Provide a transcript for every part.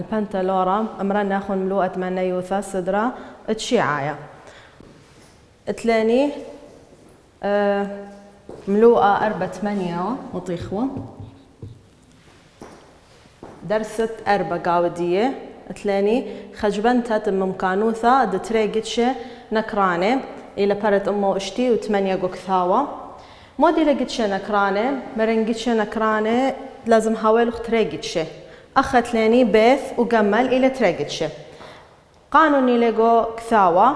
البنتالورا امرنا خون ملوءة منيوثا صدرا تشيعايا تلاني ملوءة 4 مطيخوة درست 4 قاودية تلاني خجبنتها تم مكانوثا دتريقتش نكرانة إلى بارت أمو اشتي و8 قكثاوة مودي لقتش نكرانة مرنقتش نكرانة لازم هاويلوخ تريقتش أخت لاني بيث وقمل إلى تريقتش قانوني لقو كثاوة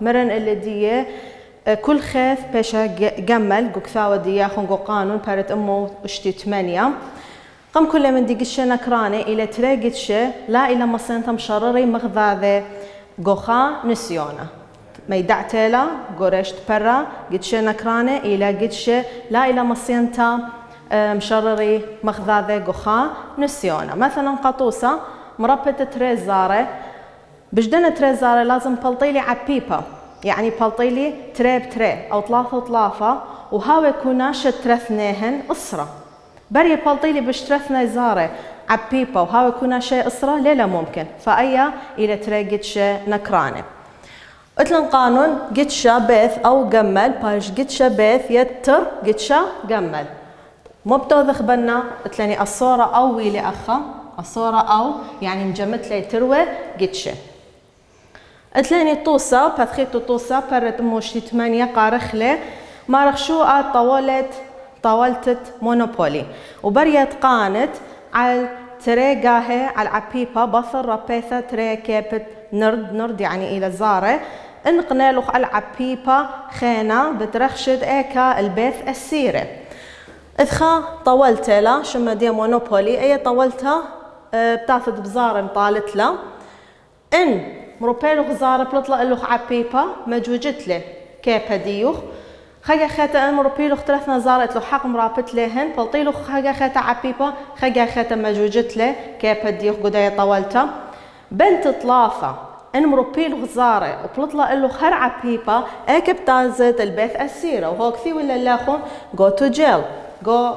مرن اللي دي كل خيث بيشا قمل قكثاوة دي خنقو قانون بارت أمو اشتي 8 قم كل من دي قش نكرانة إلى تريقتش لا إلى مصينتا مشرري مغذاذة قوخا نسيونا ميدعتيلا قرشت برا قدش نكرانة إلى قدش لا إلى مصينتا مشرري مغذاذة قوخا نسيونا مثلا قطوسة مربطة تريزارة بجدنا تريزارة لازم بلطيلي عبيبة يعني بلطيلي تري بتري أو 3 وهاوي كوناشة ترثنيهن أسرة بري بلطيلي بشترثنا زارة عبيبة وهاوي كوناشة أسرة ليلا ممكن فأيا إلى تري قدش نكرانة اتلن قانون قدشة بيث أو قمل باش قدشة بيث يتر قدشة قمل مو بتوذخ بنا اتلاني الصورة أو ويلي أخا الصورة أو يعني مجمت لي تروى قدشة اتلاني طوسة بثخيتو طوسة برت موشتي 8 قارخلة ما رخشو طولت مونوبولي وبريت قانت على تري قاهي على عبيبة بثر ربيثة تري كيبت نرد يعني إلى زارة انقنالوخ على عبيبة خينا بترخشد ايكا البيث السيرة اذخا طولتلا شما دي مونوبولي اي طولتها بتاخذ بزارة مطالت لا ان مروبيلوخ زارة بلطلق لوخ عبيبة مجوجت له كيبا ديوخ خجا خيتا ان مروبيلوخ 3 زارة لو حق مرابط لهن بلطيلوخ خجا خيتا عبيبة خجا خيتا مجوجت له كيبا ديوخ قدايا طولتها بنت طلافة ان مروبيلوخ زارة وبلطلق له خر عبيبة ايك بتازت البيث السيرة وهو كثي ولا لاخون جو تو جيل جو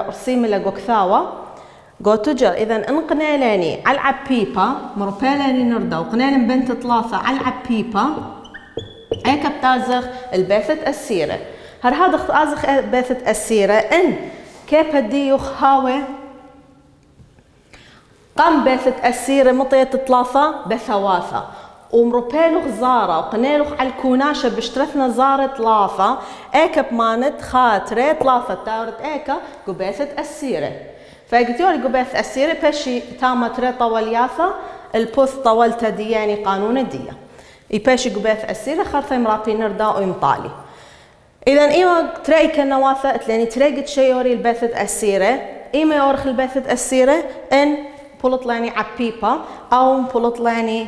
رسيم لقو كثاوة جو تو جيل اذا انقنالاني على العبيبة مروبيلاني نردا وقنالن بنت طلافة على العبيبة ايك بتازخ البيثة السيرة هذا ازخ بيثة السيرة ان كيف ديوخ هاوي قام بيثة السيرة مطية طلافة بثواثة ومروبيلوخ زارة وقنالوخ على الكوناشة بشترثنا زارة طلافة ايكا بمانت خاطرة طلافة تاورت ايكا قبيثة السيرة فاقتيوري قبيثة السيرة باشي تامت ري طولياثة البوث طولتا دي يعني قانون دي يباشي قبيثة السيرة خارثة مرابي نردا ويمطالي اذا ايما تريك النواثة تلاني تريقت شيوري البيثة السيرة ايما يورخ البيثة السيرة ان بولطلاني عبيبة او بولطلاني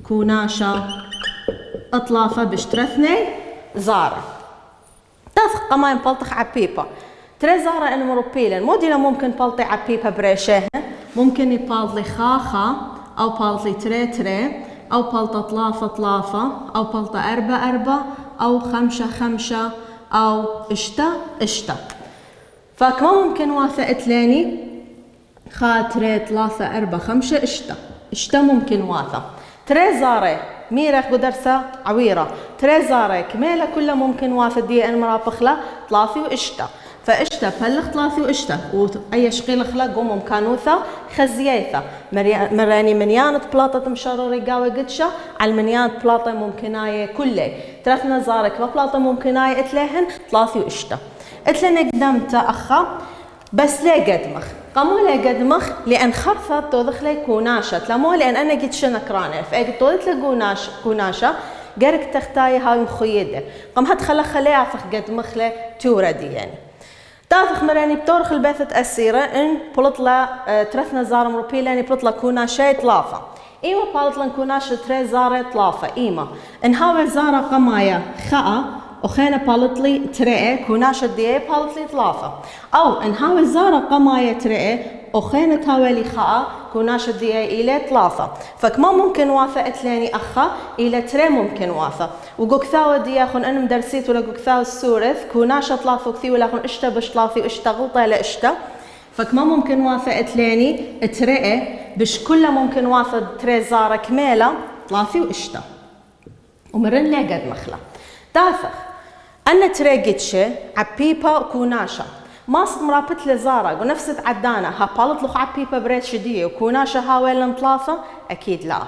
كوناشة اطلافة بشترثني زارة تثق قماين بلطخ عبيبة تري زارة ان مروبيلن موديلا ممكن بلطي عبيبة بريشيهن ممكن يبالطلي خاخا او بلطي تري او بلطة طلافة او بلطة 4 او 5 او اشتا فكما ممكن واثة اتلاني خاطري 3 4 5 اشتا ممكن واثة تري زارة ميرخ قدرسة عويرة تري زارة كميلة كلها ممكن واثة دي ان مرافخلة 3 واشتا فاشتا بلخ 3 واشتا واي شقيل خلق قوم مكانوثة خزييثة مراني منيانة بلاطة مشرري قاوي قدشة على المنيانة بلاطة ممكناية كله ترثنا زارك بلاطة ممكناية اتلهن 3 واشتا اتلنا قدمت اخا بس ليه قدمخ قاموا لي قدمخ لان خرثة توضخ لي كوناشة تلامو لان انا قد شنكرانة فاقد طولت لي كوناشة قرق تختاي هاي مخيدة قام هاد خليها فخ قدمخ لي توردي يعني تافخ مراني بتورخ البيثة السيرة ان بلطلا ترثنا زارة مروبي لاني بلطلا كوناشة طلافة ايما بلطلا كوناشة تري زارة طلافة ايما ان هاوي زارة قمايا خاء وخينا بالطلي تري كوناشة دي بالطلي طلافة او ان هاوي زارة قمايا تري وخينا تاويلي خاء كوناشة دي إلى طلافة فكما ممكن واثة اتلاني أخا إلى تري ممكن واثة وقوكثاوة دي أخون أنا مدرسيت ولا قوكثاوة السورث كوناشة طلافة كثي ولا أخون اشتا بش طلافي اشتا غلطة لا اشتا فكما ممكن واثة اتلاني تري بش كله ممكن واثد تري زارة كميلة طلافي واشتا ومرن لي قد مخلة دافخ أنا تري قدشة عبيبا كوناشا ماصد مرابط لزارة ونفس عدانة هابالت لخ عبيبا بريت شدية وكوناشا هاويلن طلافة أكيد لا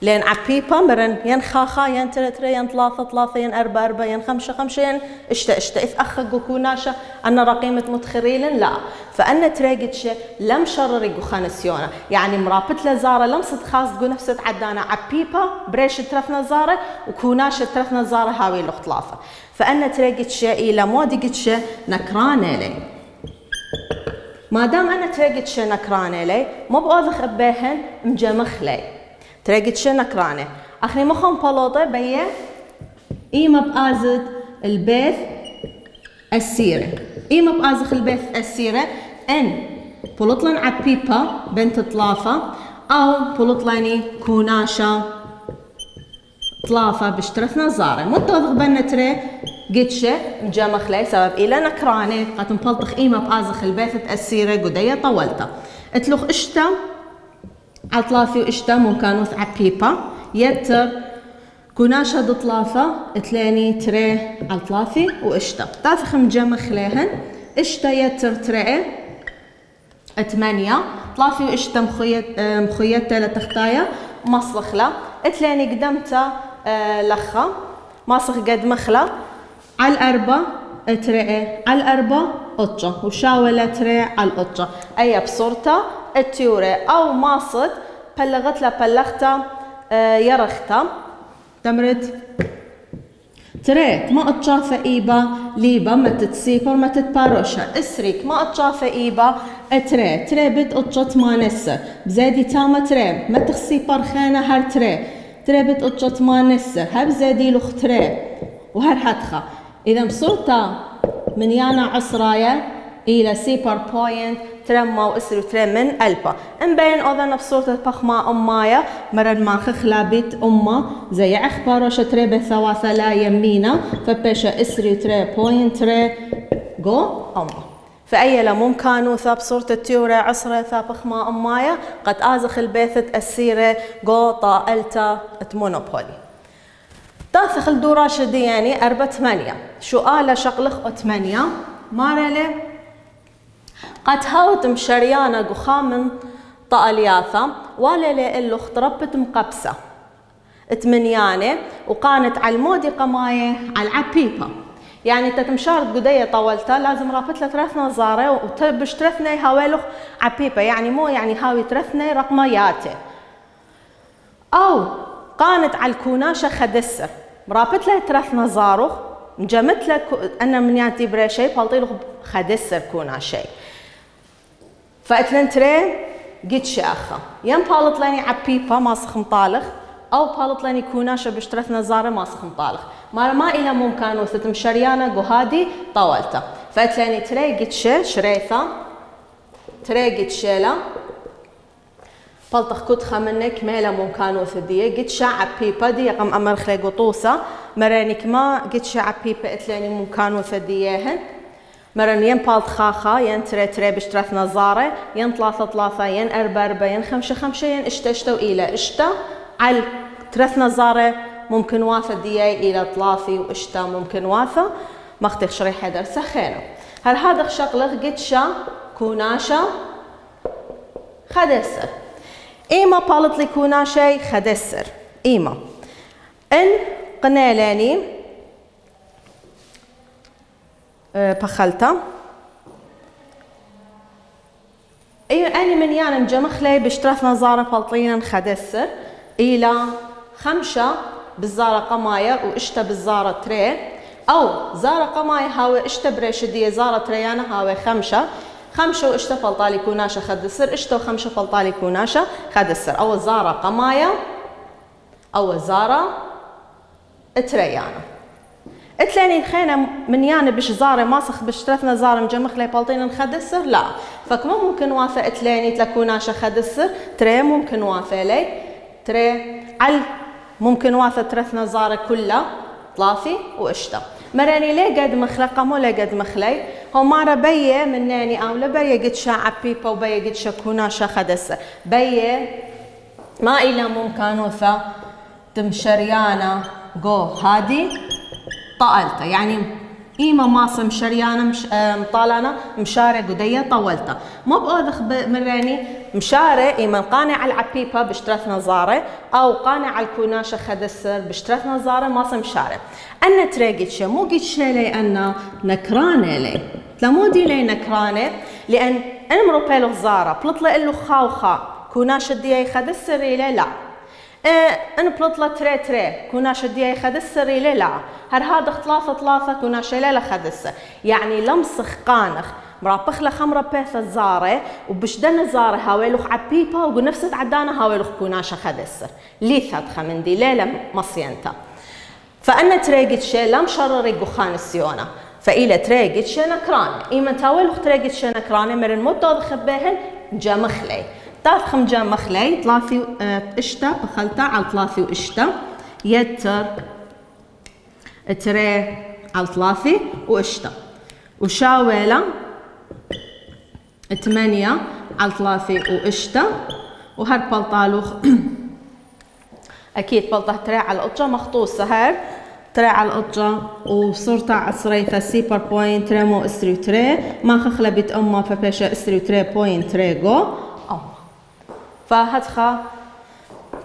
لأن عبيبا مرن ين خاخا ين تري ين ثلاثة ين أربعة ين خمسة ين اشتا إذ أخق كوناشا أنا رقيمة متخريلن لا فأنا تريقتش لم شرري خانسيونا يعني مرابط لزارة لم صد خاص تقول نفس عدانة عبيبا بريش ترفنا زارة وكوناشا ترفنا زارة هاوي الاختلافة فأنا تريقتش إلى مودي قتش نكراني لي ما دام أنا تريقتش نكراني لي مو بأوذخ أبيهن مجمخ لي تريقتش نكراني أخني مخهم بلوطة بيه إيما بآزد البيث السيرة إيما بآزخ البيث السيرة إن بلطلن عبيبا بنت طلافة أو بلطلني كوناشا طلافة بشترفنا زارة متوضخ بنتري قدشة مجمخ لي سبب إلى نكراني قد مبلطخ إيما بآزخ البيث السيرة قدية طولتا اتلوخ اشتا عطلافي واشتا ممكانوث عبيبا يتر كوناشا دطلافة اتلاني تري عطلافي واشتا تافخ مجمخ ليهن اشتا يتر تري 8 طلافي واشتا مخيتة لتختايا مصلخ لا اتلاني قدمتا لخا مصلخ قد مخلا على الأربع تري على الأربع قطشة وشاولة تري على القطشة أي بصورتا التيوري أو ماصد بلغت لا بلغتا يرختا تمرد تريت ما اتشافة إيبا ليبا ما تتسيبر ما تتباروشا اسريك ما اتشافة إيبا تري بيت اتشت ما نسر بزادي تاما تري ما تخسيبر خانة هر تري بيت اتشت ما نسر هب زادي لخ تري وهر حدخة إذا بصورتا من يانا عصرايا إلى سيبر بوينت ترمى وإسر ترم من ألبا إنبين أذن بصورة بخما أمايا مرن ما خخلا بيت أمه زي أخبار شتري بثواثة لا يمينا فبشا إسر تري بوينت تري جو أمه فأي لمم كانوا ثاب صورة التيورة عصرة ثاب بخما أمايا قد آزخ البيثة السيرة جو طائلتا مونوبولي تاثخ الدورة شدياني 8 شو آلة شقلخ 8 مارلي قد هاوت مشريانة قخامن طالياثا ولا لإلو اختربت مقبسة 8 وقانت على المودي قماية على العبيبة يعني تتمشارت قدية طولتها لازم رابط لها ترثنا زارة وتبش ترثني هاويلو عبيبة يعني مو يعني هاوي ترثني رقمياتي أو قانت على الكوناشة خدسر مرابط لها ترثنا زاروخ مجمت لك أنا من ياتي بريشي بالطيلو خدسر كوناشي فأتلن تري قد شاخة ين بالط لاني عبيبا ماسخ مطالخ أو بالط لاني كوناشة بشترثنا زارة ماسخ مطالخ ما إلى ممكن وستم شريانة قهادي طولته فأتلاني تري قد شريثة تري قد شيلة بالطخ كتخة منك ميلا ممكن وثدية قد عبيبا دي قم أمر خلي قطوسة مرانك ما قد عبيبا أتلاني ممكن وثديهن مرن ين بالط خاخا ين تري بشترثنا زارة ين 3 ين 4 ين 5 ين اشتا وإلى اشتا على ترثنا زارة ممكن واثة دياي إلى طلافي واشتا ممكن واثة ما اختيخ شريحة درسة خينه هل هذا شغلة قدشا كوناشا خدسر إيما بالط لي كوناشي خدسر إيما إن قنالاني بخلتا أني من يانا مجمخلي بشترثنا زارة بلطينا خدسر إلى 5 بالزارة قماية وإشتا بالزارة تري أو زارة قماية هاوي إشتا بريشدية زارة تريانا هاوي 5 وإشتا بلطالي كوناشا خدسر إشتا و5 بلطالي كوناشا خدسر أو زارة قماية أو زارة تريانا اتلاني خينا من يانا بش زارة ماسخ بشترثنا زارة مجمخ لي بالطين نخدسر لا فكما ممكن وافا اتلاني تلكوناشا خدسر تري ممكن وافا لي تري على ممكن وافا ترثنا زارة كلها طلافي واشتا مراني ليه قد مخلقة مو ليه قد مخلي هو مارا بيه مناني أو لبيه قد شا عبيبا وبيه قد شا كوناشا خدسة بيه ما إلا ممكانوثا تمشريانا جو هادي طالته يعني إيما ماصم شريانة مطالنا مشارع قدية طولته مو بأوذخ مراني مشارع إيما قانع على العبيبة باشترث نظارة أو قانع على الكوناشة خدسر باشترث نظارة ماصم مشارع أنا تريقتش مو قتش لي أنا نكرانة لي تلمودي لي نكرانة لأن أنا مروبيلو غزارة بلطلة إلو خا وخا كوناشة دي خدسر إلي لا أنا بلطلة تري كوناشة دي خدسر إلي لا هذا ثلاثة كوناشة لا خدسة يعني لمسخ قانخ مرابخ لخمرة بيثة زارة وبشدنا زارة هاويلوخ عبيبة وبنفس عدانا هاويلوخ كوناشة خدسة ليثة خمندي ليلة مصينتا فأنا تريقت شيء لم شرري قخان السيونة فإلى تريقت شيء نكران إيما تاويلوخ تريقت شيء نكراني مرن مدة خبهن جامخلي تاثخم جامخلي ثلاثي اشتا بخلتا على ثلاثي واشتا يتر تري على ثلاثي واشتا وشاويلة 8 على ثلاثي واشتا وهر بلطالوخ أكيد بلطة تري على القطة مخطوصة هر تري على القطة وصورتا عصريتا سيبر بوين تري مو اسري تري ما خخلبت أمه فبيشا اسري تري بوين تري جو أمه فهدخا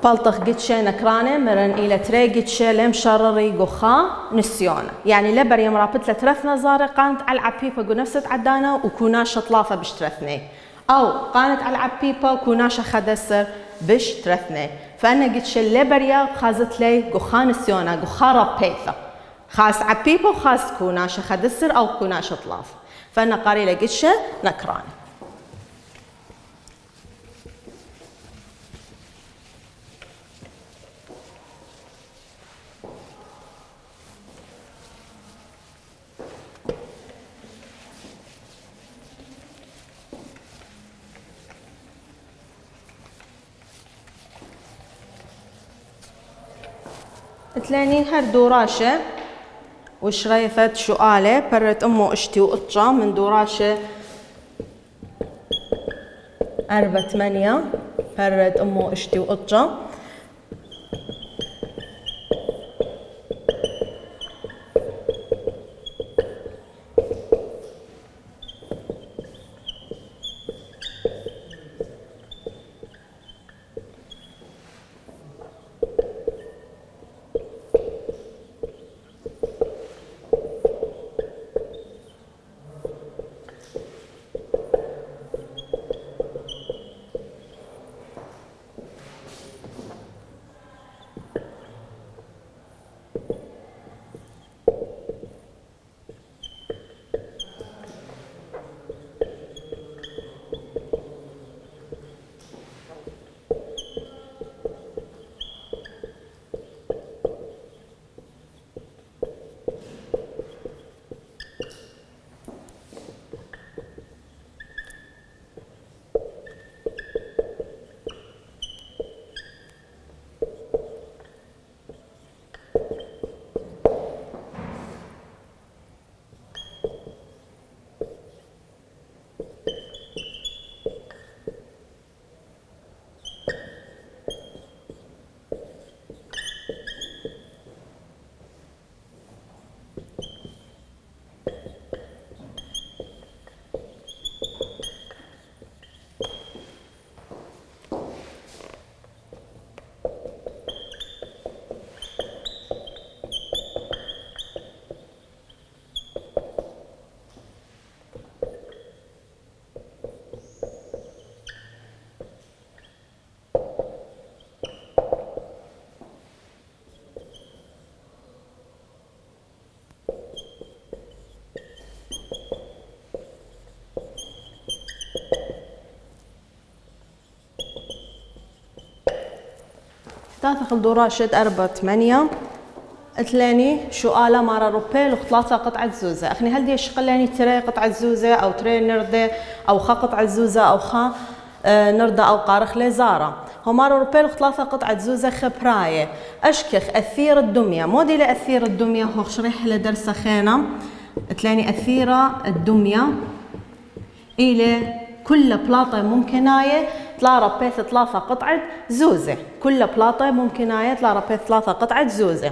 بلطخ قدشي نكراني مرن إلى تري قدشي لم شرري قخا نسيونة يعني لبر يمرابط لترث نظارة قانت على العبيبة قو نفسة عدانا وكوناشة طلافة بشترثني أو قانت على العبيبة وكوناشة خدسر بشترثني فأنا قدشي لبريا خازت لي قخا نسيونة قخا ربيثة خاص عبيبة وخاص كوناشة خدسر أو كوناشة طلافة فأنا قاري لي قدشي نكراني تلاني هر دوراشة وشريفة شؤالة برت أمه اشتي وقطشة من دوراشة 8 برت أمه اشتي وقطشة تاثخ دوراشة 8 ثلاني شؤالة مارا روبيل وثلاثة قطعة زوزة أخني هل دي شقلاني تري قطعة زوزة أو تري نردة أو خا قطعة زوزة أو خا نردة أو قارخ لزارة هو مارا روبيل وثلاثة قطعة زوزة خبراية أشكخ أثير الدمية مودي لأثير الدمية هو شريح لدرس خينا تلاني أثيرة الدمية إلى كل بلاطة ممكناية تلا ربيت 3 قطعة زوزة. كل بلاطة ممكناية تلا ربيت 3 قطعة زوزة.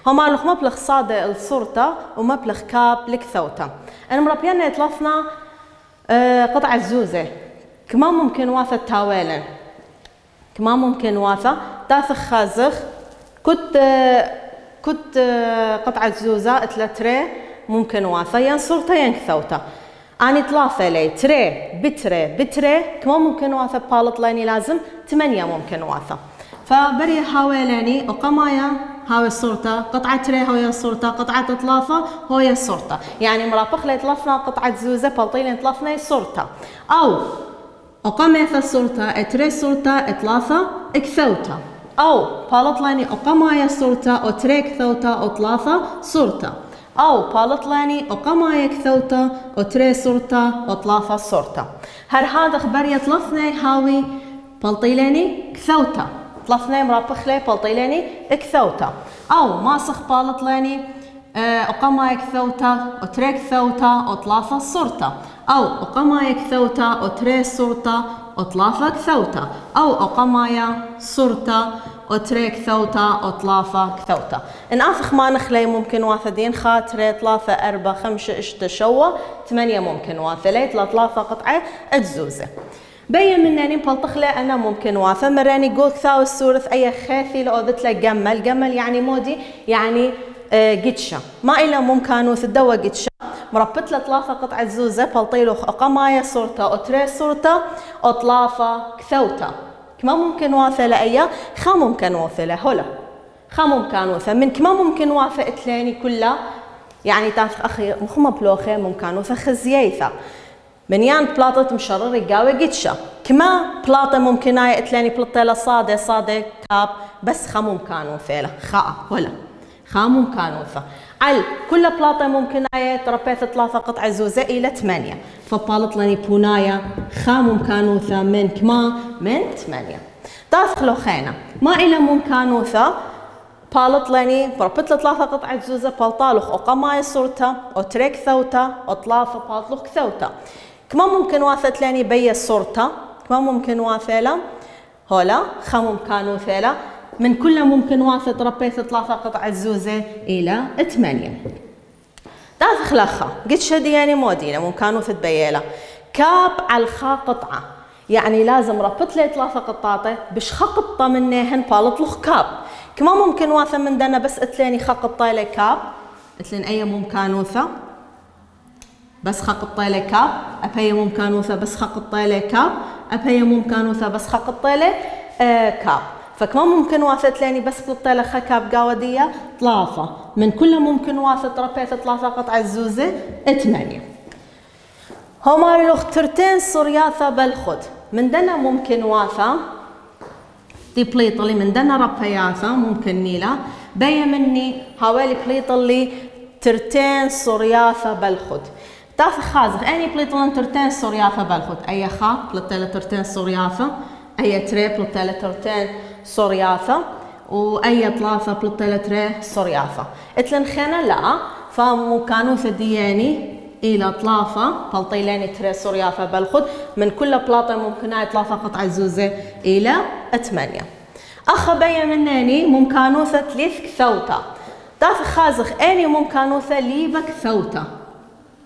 هما لخ مبلغ صادة الصورة ومبلغ كاب لكثوتا. أنا مربيانا 3 قطعة زوزة. كمان ممكن واثة تاويلا. كمان ممكن واثة تاثخ خازخ كنت قطعة زوزة 3 ممكن واثة ين صورة ين كثوتا. أني 3 لي تري بتري كمان ممكن واثة بالط لاني لازم 8 ممكن واثة. فبري هاويلاني وقمايا هاوي صورته قطعة تري هويا صورته قطعة 3 هويا صورته. يعني مرافق لي 3 قطعة زوزة بالطيلين 3 صورته. أو أقاميثا صورته تري صورته 3 كثوته. أو بالط لاني أقمايا صورته أو تري كثوته أو 3 صورته. أو بالط لاني أقمايا كثوته أو تري صورته أو 3 صورته. هذا خبرية 3 هاوي بالطيلاني كثوته. 3 مرافق لي بالطيلاني كثوته. أو ماسخ بالط لاني أقمايا كثوته أو تري كثوته أو 3 صورته. أو أقمايا كثوته أو تري صورته أو 3 كثوته. أو أقمايا صورته أو تري كثوته أو 3 كثوته. إن أفخ ما نخلي ممكن واثدين خاطري 3 4 5 6 شوة 8 ممكن واثة لي 3 قطعة أجزوزة. بين مناني بلطخلة أنا ممكن واثة مراني قول كثاو السورث أي خاثي لأوذت له جمل يعني مودي يعني قدشة ما إلا ممكن وثدوا قدشة مربط له 3 قطعة زوزة بلطيلو أقمايا صورته أو تري صورته أو 3 كثوته. كما ممكن واثة لأيا خا ممكن واثة لهلا خا ممكن واثة من كما ممكن واثة إتلاني كلها يعني تعرف أخي مخمة بلوخة ممكن واثة خزيثة من يان بلاطة مشرر يقاوي قدشة. كما بلاطة ممكن آية إتلاني بلاطة صادة كاب بس خا ممكن واثة له خا ولا خا ممكن واثة. على كل بلاطة ممكن آية تربيت 3 قطعة زوزة إلى 8 فبالط لاني بونايا خا ممكن واثة من كما من 8 تدخلوا خينا ما إلى ممكن واثة بالط لاني بربط له 3 قطعة زوزة بالطالخ أقمايا صورته أو تريك ثوته أو 3 بالطلخ كثوته. كما ممكن واثة لاني بي صورته كما ممكن واثة له هولا خا ممكن واثة له من كل ممكن واثة تربيت 3 قطعة زوزة إلى 8 تاثخ لخا قد شدي يعني مودينا ممكن واثة بيلا كاب على الخا قطعة يعني لازم ربط لي 3 قطاطة بش خا قطة منهن بالطلخ كاب. كما ممكن واثة من دنا بس اتلاني خا قطة لي كاب اتلين أي ممكن واثة بس خا قطة لي كاب أبي ممكن واثة بس خا قطة لي كاب أبي ممكن واثة بس خا قطة لي كاب. فكما ممكن واثة تلاني بس قطة لي خا كاب قاودية 3 من كل ممكن واثة تربيت 3 قطعة زوزة 8. هما الاخترتين صرياثة بالخد من دنا ممكن واثة دي بليطة اللي من دنا ربياثة ممكن نيلة بيا مني هاوالي بليطة اللي ترتين صرياثة بالخد تاث خازخ أني بليطة ترتين صرياثة بالخد أي خا بلطة ترتين صرياثة أي تري بلطة ترتين صرياثة وأي 3 بلطة تري صرياثة اتلن خينا لا فممكنو ثدياني إلى 3 بلطيلاني تري صرياثة بالخد من كل بلاطة ممكن 3 قطعة زوزة إلى 8. أخ بيا مناني ممكنوثة 3 كثوته تاث خازخ أني ممكنوثة ليبا كثوته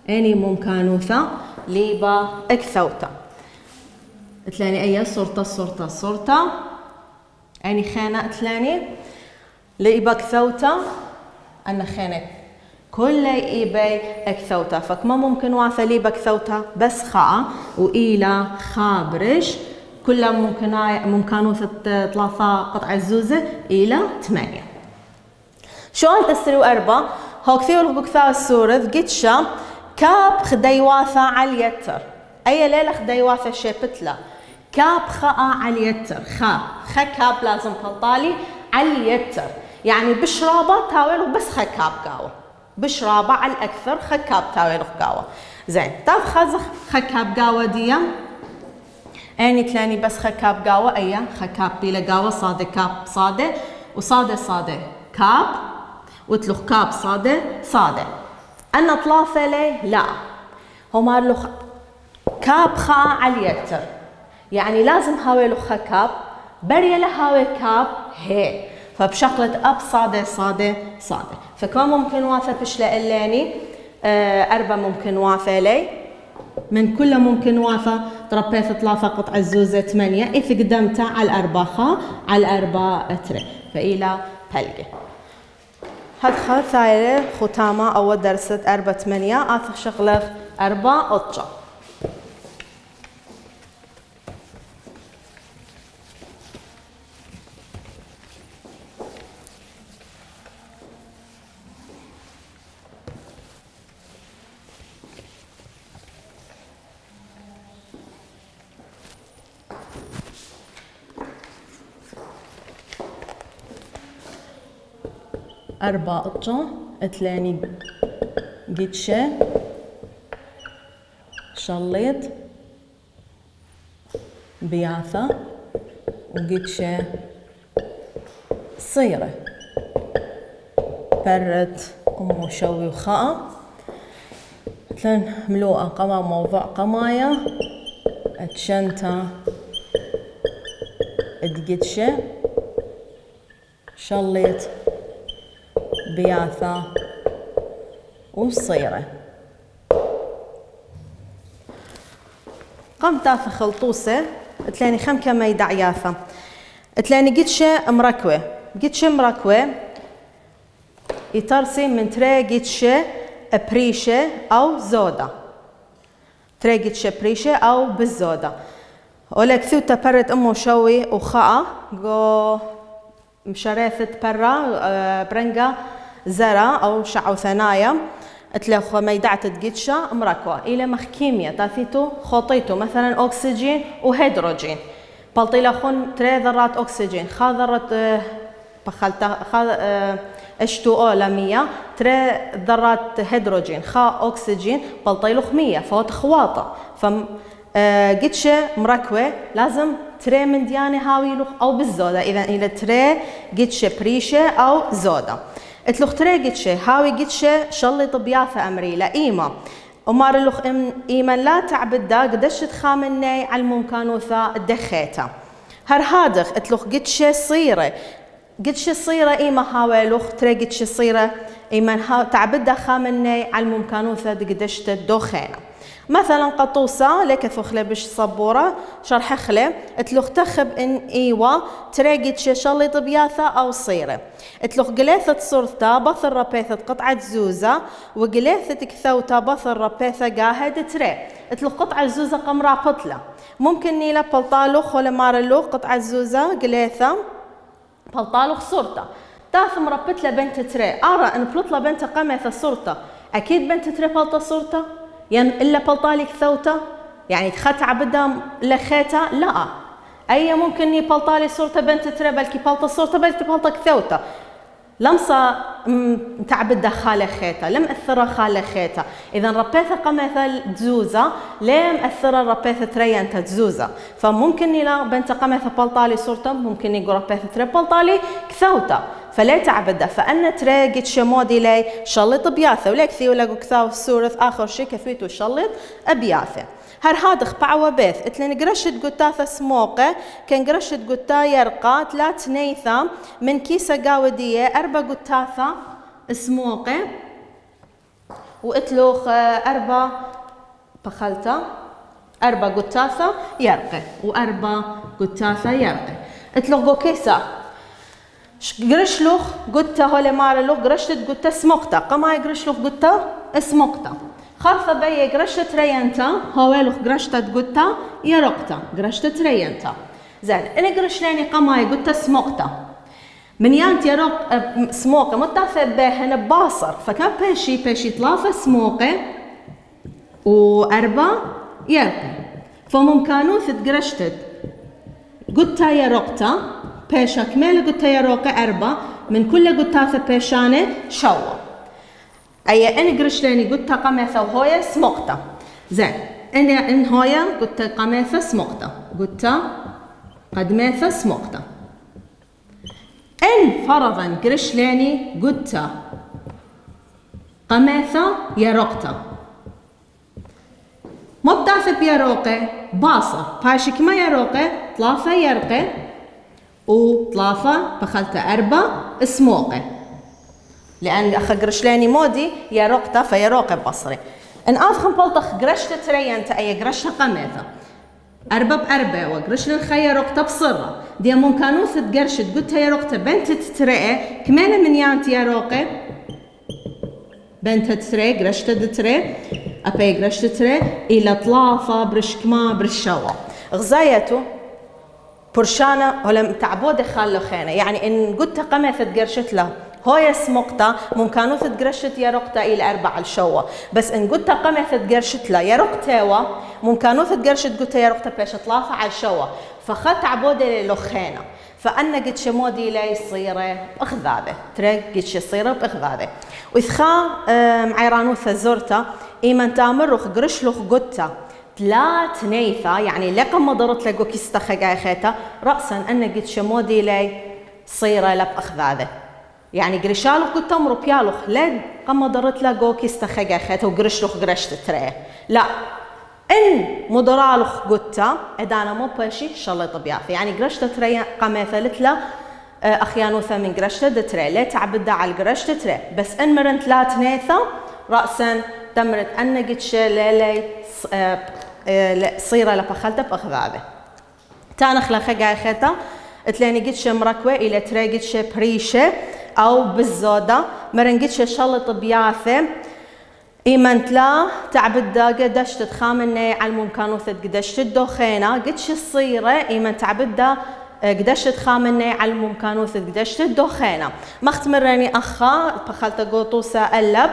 أني ممكنوثة ليبا كثوته اتلاني أي صورته أني خانة اتلاني ليبا كثوته أنا خانة كل إيباي أكثوتا فكما ممكن واثة ليبا كثوتا بس خاء وإلى خابرش كلها ممكن واثة 3 قطعة زوزة إلى 8. سؤال تسري 4 هو كثير بكثاء السورة قدشة كاب خدي واثة على اليتر أي ليلة خدي واثة شيبتلا كاب خاء على اليتر خا كاب لازم تطالي على اليتر يعني بشرابة تاويله بس خا كاب قاوة بشرابة على الأكثر خكاب تاويله قاوة زين تاف خازخ خكاب قاوة ديا أني تلاني بس خكاب قاوة أيا خكاب بيلا قاوة صادة كاب صادة وصادة كاب وتلوخ كاب صادة أنا طلافة لي لا هما لخ كاب خا على اليتر يعني لازم هاوي لخا كاب بريا لهاوي كاب هي فبشغلة أب صادة صادة صادة فكم ممكن وافة بشلا اللاني 4 ممكن وافة لي من كل ممكن وافة تربيت طلافة قطع الزوزة 8 إذا قدمتها على 4 خا على 4 أتري فإلى بلقة هدخل ثايلة ختامة أو درست 4 8 آخر شغلة 4 أطجة أربع أطجة اتلاني قدشة شليط بياثة وقدشة صيرة برد أمو شوي وخاء مثلا ملوءة قما موضوع قماية اتشنتا ادقدشة شليط بياثة وصيرة قم تافة خلطوسة تلاني خم كما يدع ياثة تلاني قدشة مركوة قدشة مركوة يترسي من تري قدشة بريشة أو زودة تري قدشة بريشة أو بالزودة ولك ثوتا برد أمو شوي وخاء قو مشريثة برا برنقة زرا أو شعو ثنايا اتلخ ميدعة تقدشة مركوة إلى مخ كيمياء تاثيتو خطيتو مثلا أكسجين وهيدروجين بلطيلخون 3 ذرات أكسجين خا ذرة بخلتا خا H2O ل100 3 ذرات هيدروجين خا أكسجين بلطيلخ 100 فوت خواطة قدشة مركوة لازم تري من ديانة هاوي لخ أو بالزودة إذا إلى تري قدشة بريشة أو زودة اتلخ تري قدشة هاوي قدشة شلط بياثة أمري لإيمة أمار لخ إيمة لا تعبدا قدشت خامني على الممكانوثة الدخيتة هادخ اتلخ قدشة صيرة قدشة صيرة إيمة هاوي لخ تري قدشة صيرة إيمة تعبدا خامني على الممكانوثة قدشت الدخينة مثلا قطوسة لك ثخلة بش صبورة شرح خلة اتلوخ تخب ان ايوة تراقد شليط بياثة او صيرة اتلوخ قليثة صورتا بثر ربيثة قطعة زوزة وقليثة كثوتا بثر ربيثة قاهد تري اتلوخ قطعة زوزة قمرة بطلة ممكن نيلا بلطالوخ ولا مارلوخ قطعة زوزة قليثة بلطالوخ صورتا تاث مربط له بنت تري ارى ان بلطلة بنت قميثة صورتا اكيد بنت تري بلطة صورتا يعني إلا بلطالك ثوته يعني تختع بدها لخيتها لا أي ممكن يبلطالي صورته بنت ترى بلكي بلطة صورته بلكي بلطك ثوته لمصة تعبدها خالة خيتها لم أثر خالة خيتها إذا ربيثة قميثة تزوزة لم أثر ربيثة تريانتا تزوزة فممكن يلا بنت قميثة بلطالي صورته ممكن يقول ربيثة تري بلطالي كثوته فلا تعبده فأنا ترى قد شمودي لي شلط بياثة ولك ثي ولا كثاو السورث آخر شيء كفيتو شلط بياثة هادخ بعوى بيث اتلين قرشت قتاثة سموقة كان قرشت قتا يرقى 3 نيثة من كيسة قاودية 4 قتاثة سموقة واتلوخ 4 بخلتة 4 قتاثة يرقى و4 قتاثة يرقى اتلوخ كيسة قرشلوخ قتا هولي مارلوخ قرشت قتا سموقتا قما يقرشلوخ قتا سموقتا خرفة بي قرشت ريانتا هوالوخ قرشتت قتا يرقتا قرشتت ريانتا زين انا قرشليني قما قتا سموقتا من يانت يرق سموقة متافة بهن باصر فكان بيشي 3 سموقة و4 يرقى فممكنو قرشتت قتا يرقتا بيشا كمال قتا يروقي 4 من كل قتاثة بيشانة شوى أي أنا قرشليني قتا قميثة وهوية سموقتا زين أنا إن هوية قتا قميثة سموقتا قتا قدميثة سموقتا إن فرضا قرشليني قتا قميثة يروقتا مو بتعرف بيروقة باصة باشك ما يروقة طلافة يرقة وطلافة بخلتا أربا سموقة لأن أخا قرشلاني مودي يروقتا فيروقة بصري إن أفخم بلطخ قرشت تريان تأي قرشها قميثة أربا بأربا وقرشلن خيا روقتا بصرة دي ممكانوث تقرشت قلت يروقتا بنت تترقى كمان من يانت يروقة بنت تترقى قرشت تترقى أبي قرشت تترقى إلى طلافة برشكما برشوا غزايته برشانة ولا تعبودة خالو خينة يعني إن قلت قميثة قرشت له هوي سمقتا ممكنو تقرشت يروقتا إلى 4 الشوا بس إن قلت قميثة قرشت له يروقتاوا ممكنو تقرشت قلت يروقتا باش طلافة على الشوا فخت عبودة للخينة فأنا قد شمودي لي صيرة بأخذاذة ترى قد صيرة بأخذاذة وإثخا معيرانوثة زرتا إيمان تامرخ قرشلوخ قلتا ثلاث نيثة يعني لكم ما ضرت لقو كيستا خقاي خيتا رأسا أنا قد شمودي لي صيرة لبأخذاذة يعني قرشالوخ قلتا مربيالوخ لا قم ضرت لقو كيستا خقاي خيتا وقرشلوخ قرشت ترى لا إن مدرالوخ قلتا إدانا مو باشي شلط بيافي يعني قرشت ترى قميثة لتلا أخيانوثة من قرشت دترى لا تعبدا على القرشت ترى بس إن مرن ثلاث نيثة رأسا تمرت أنا قد شلالي صيرة لبخلتة بأخذاذة تانا خلاخة قاي خيتا تلاني قد شمركوة إلى ترى قد بريشة أو بالزودة مرن قد شلط بياثة إيمان تلا تعبدا قدشت تخامني على الممكنوثة قدشت الدخينة قدش الصيرة إيمان تعبدا قدشت تخامني على الممكنوثة قدشت الدخينة ما اختمرني أخا بخلتة قوطوسة قلب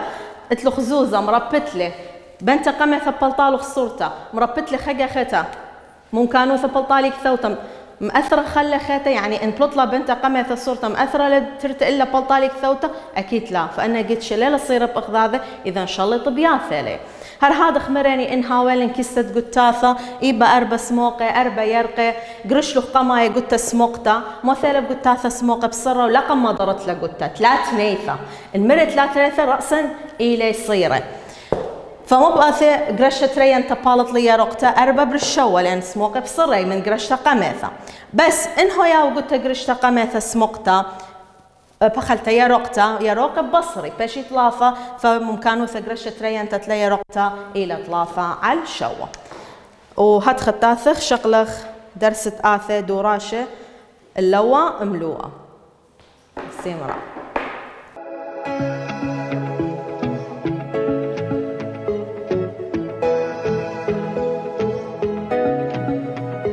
اتلو خزوزة مربتلي بنت قميثة بلطالوخ صورته مربتلي خقا خيتا ممكنوثة بلطالي كثوتا مأثرة خلى خيتا يعني إن بلطلة بنت قميثة صورته مأثرة لترت إلا بلطالي كثوتا أكيد لا فأنا قلت شلالة صيرة بأخذاذة إذا إن شاء الله طبيعة لي هذا خمراني إن هاولن كيست قتاثة إيبا أربا سموقة أربا يرقة قرشلوخ قماي قتا سموقتا مثلا قتاثة سموقة بصرة ولا قم ضرت لقتا ثلاث نيثة المرة ثلاث نيثة رأسا إلي صيرة فمو بقاثي قرشة ريان تبالط لي رقتا أربا برشوا لأن سموقة بصرة من قرشة قميثة بس إن هو ياو قلت قرشة قميثة سموقتا بخلتا يا رقة بصري باش يطلافة فممكنو ثقرشة ريان تتلي رقتا إلى طلافة على الشوا وهاد خطاثخ شغلخ درست آثي دوراشة اللوا ملوءة سيمرا